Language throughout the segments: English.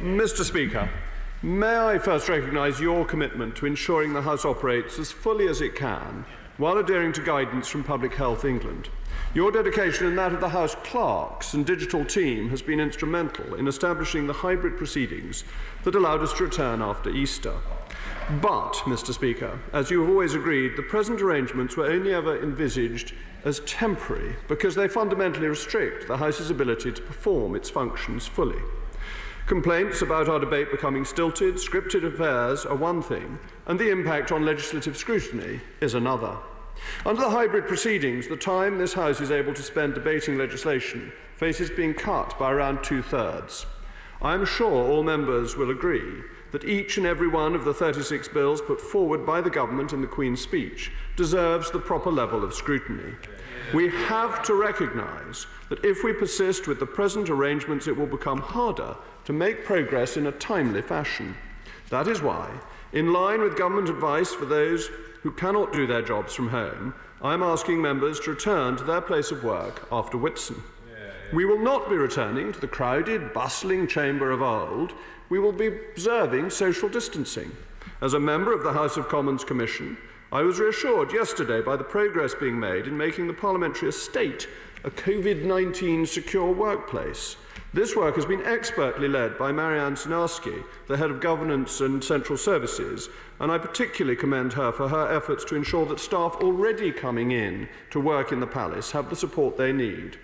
Mr. Speaker, may I first recognise your commitment to ensuring the House operates as fully as it can while adhering to guidance from Public Health England. Your dedication and that of the House clerks and digital team has been instrumental in establishing the hybrid proceedings that allowed us to return after Easter. But, Mr. Speaker, as you have always agreed, the present arrangements were only ever envisaged as temporary because they fundamentally restrict the House's ability to perform its functions fully. Complaints about our debate becoming stilted, scripted affairs are one thing, and the impact on legislative scrutiny is another. Under the hybrid proceedings, the time this House is able to spend debating legislation faces being cut by around 2/3. I am sure all members will agree that each and every one of the 36 bills put forward by the government in the Queen's speech deserves the proper level of scrutiny. We have to recognise that if we persist with the present arrangements, it will become harder to make progress in a timely fashion. That is why, in line with government advice for those who cannot do their jobs from home, I am asking members to return to their place of work after Whitsun. We will not be returning to the crowded, bustling chamber of old. We will be observing social distancing. As a member of the House of Commons Commission, I was reassured yesterday by the progress being made in making the parliamentary estate a COVID-19 secure workplace. This work has been expertly led by Marianne Sinarski, the Head of Governance and Central Services, and I particularly commend her for her efforts to ensure that staff already coming in to work in the Palace have the support they need.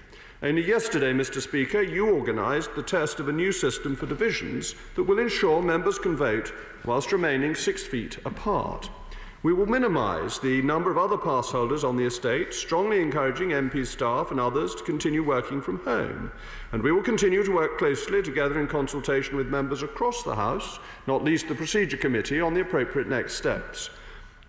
Only yesterday, Mr. Speaker, you organised the test of a new system for divisions that will ensure members can vote whilst remaining 6 feet apart. We will minimise the number of other pass holders on the estate, strongly encouraging MP staff and others to continue working from home. And we will continue to work closely together in consultation with members across the House, not least the Procedure Committee, on the appropriate next steps.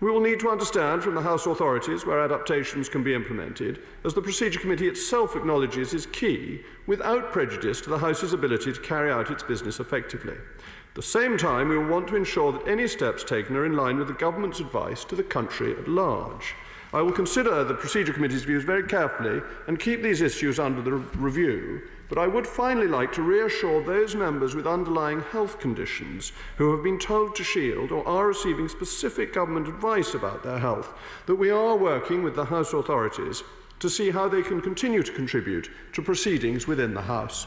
We will need to understand from the House authorities where adaptations can be implemented, as the Procedure Committee itself acknowledges is key, without prejudice to the House's ability to carry out its business effectively. At the same time, we will want to ensure that any steps taken are in line with the government's advice to the country at large. I will consider the Procedure Committee's views very carefully and keep these issues under the review, but I would finally like to reassure those members with underlying health conditions who have been told to shield or are receiving specific government advice about their health that we are working with the House authorities to see how they can continue to contribute to proceedings within the House.